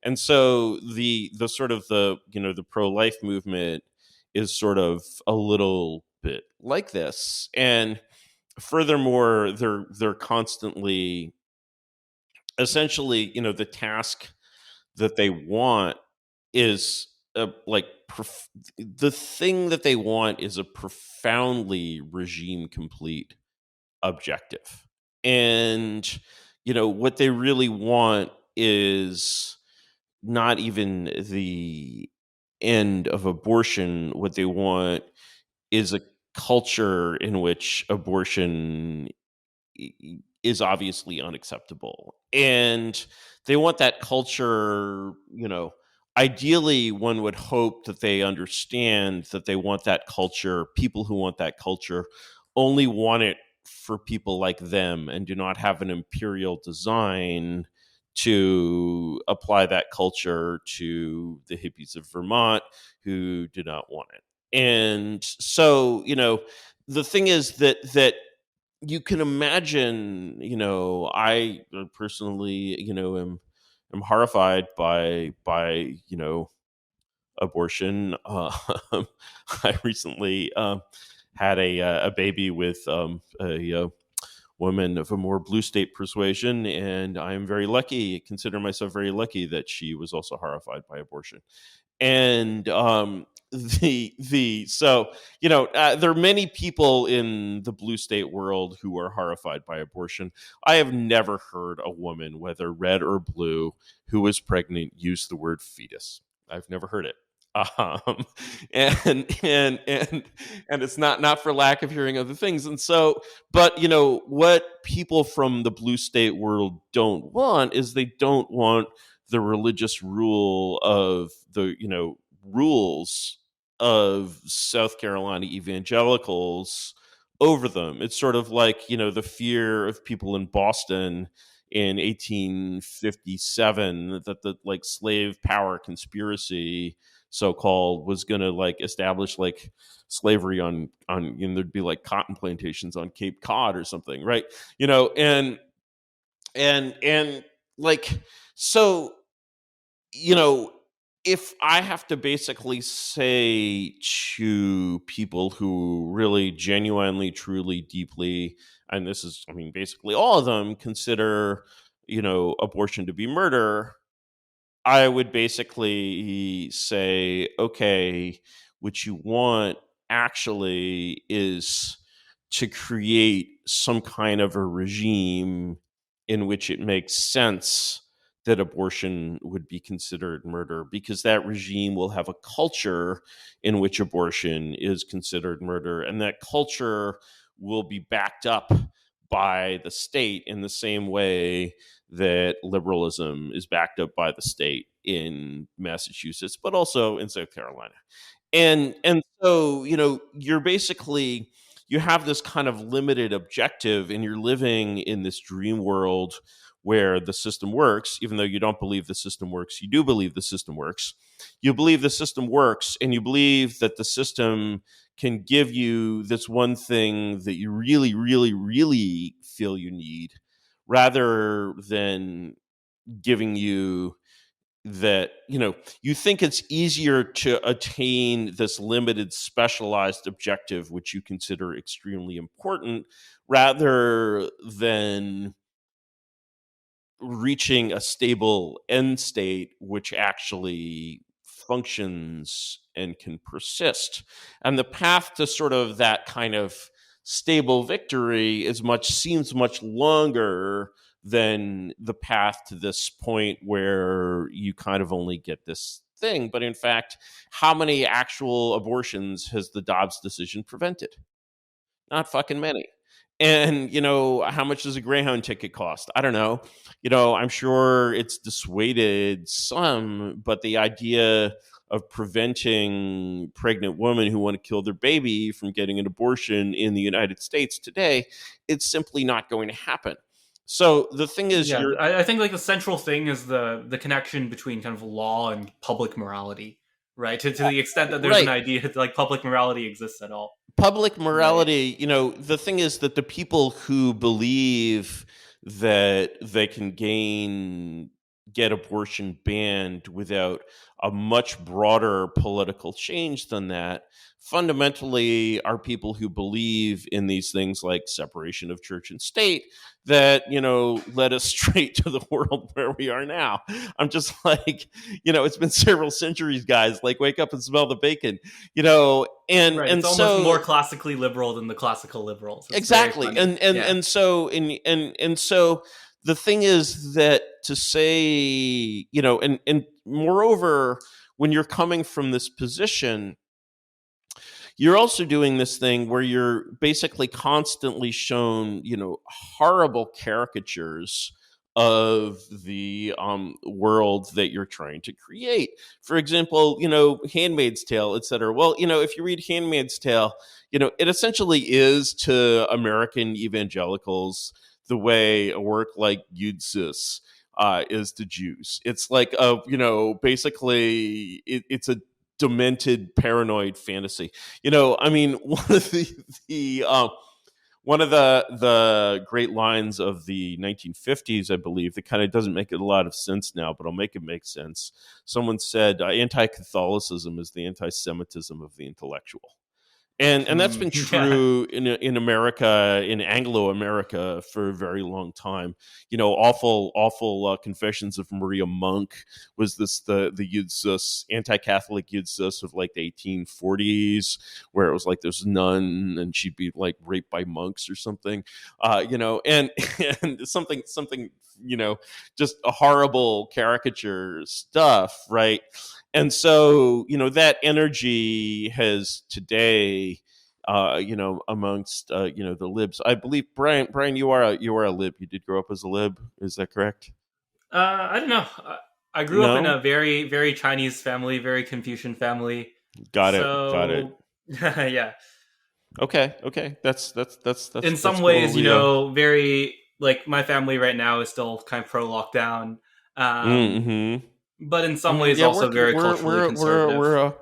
And so the sort of the pro-life movement is sort of a little bit like this. And furthermore, they're constantly, essentially, the task that they want is the thing that they want is a profoundly regime complete objective. And what they really want is not even the end of abortion. What they want is a culture in which abortion is obviously unacceptable. And they want that culture, ideally one would hope that they understand that they want that culture, people who want that culture only want it for people like them and do not have an imperial design to apply that culture to the hippies of Vermont who do not want it. And so, the thing is that you can imagine, I personally, am horrified by abortion. I recently had a baby with a woman of a more blue state persuasion, and I am very lucky, consider myself very lucky that she was also horrified by abortion. And the so there are many people in the blue state world who are horrified by abortion. I have never heard a woman, whether red or blue, who was pregnant use the word fetus. I've never heard it. um and it's not for lack of hearing other things. And so, but what people from the blue state world don't want is they don't want the religious rule of the rules of South Carolina evangelicals over them. It's sort of like the fear of people in Boston in 1857 that the slave power conspiracy, so-called, was going to establish slavery on there'd be cotton plantations on Cape Cod or something, right? And so, if I have to basically say to people who really genuinely, truly, deeply, and this is, basically all of them, consider, abortion to be murder, I would basically say, okay, what you want actually is to create some kind of a regime in which it makes sense that abortion would be considered murder, because that regime will have a culture in which abortion is considered murder, and that culture will be backed up by the state in the same way that liberalism is backed up by the state in Massachusetts, but also in South Carolina. And so, you're basically, you have this kind of limited objective, and you're living in this dream world where the system works. Even though you don't believe the system works, you do believe the system works. You believe the system works, and you believe that the system can give you this one thing that you really, really, really feel you need, rather than giving you that, you think it's easier to attain this limited specialized objective, which you consider extremely important, rather than reaching a stable end state which actually functions and can persist. And the path to sort of that kind of stable victory seems much longer than the path to this point where you kind of only get this thing. But in fact, how many actual abortions has the Dobbs decision prevented? Not fucking many. And, how much does a Greyhound ticket cost? I don't know. I'm sure it's dissuaded some, but the idea of preventing pregnant women who want to kill their baby from getting an abortion in the United States today, it's simply not going to happen. So the thing is, Yeah, I think the central thing is the connection between kind of law and public morality, right? To the extent that there's an right. idea that public morality exists at all. Public Right. morality, the thing is that the people who believe that they can gain get abortion banned without a much broader political change than that, fundamentally are people who believe in these things like separation of church and state that, led us straight to the world where we are now. I'm just like, it's been several centuries, guys. Like, wake up and smell the bacon, and Right. It's and almost more so classically liberal than the classical liberals. It's very exactly. funny. And Yeah. so and so the thing is that to say, and moreover, when you're coming from this position, you're also doing this thing where you're basically constantly shown, horrible caricatures of the world that you're trying to create. For example, Handmaid's Tale, etc. Well, if you read Handmaid's Tale, it essentially is to American evangelicals the way a work like Yud Sis is to Jews. It's like basically it's a demented, paranoid fantasy. I mean, one of the great lines of the 1950s, I believe, that kind of doesn't make a lot of sense now, but I'll make it make sense. Someone said, "Anti-Catholicism is the anti-Semitism of the intellectual." And that's been Yeah. true in America, in Anglo America, for a very long time. Awful Confessions of Maria Monk was the Yud anti-Catholic Yud of like the 1840s, where it was like this nun and she'd be like raped by monks or something, and and something just a horrible caricature stuff, right? And so that energy has today amongst the libs. I believe, Brian, you are a lib. You did grow up as a lib, is that correct? I don't know. I grew up in No. a very, very Chinese family, very Confucian family. Got it. So, yeah. Okay, In some that's ways, cool. Yeah. very like my family right now is still kind of pro lockdown, Mm-hmm. but in some ways Yeah, we're also very we're culturally we're we're conservative. we're uh,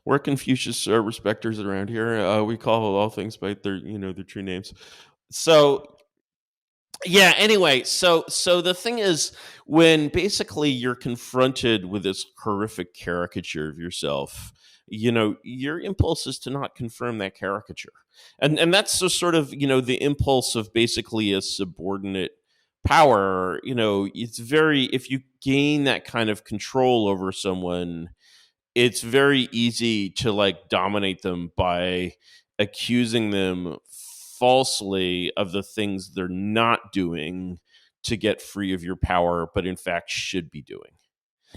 we're Confucius respecters around here. We call all things by their true names. So yeah, anyway, so the thing is, when basically you're confronted with this horrific caricature of yourself, your impulse is to not confirm that caricature. And that's the sort of, the impulse of basically a subordinate power. It's very, if you gain that kind of control over someone, it's very easy to like dominate them by accusing them falsely of the things they're not doing to get free of your power, but in fact should be doing.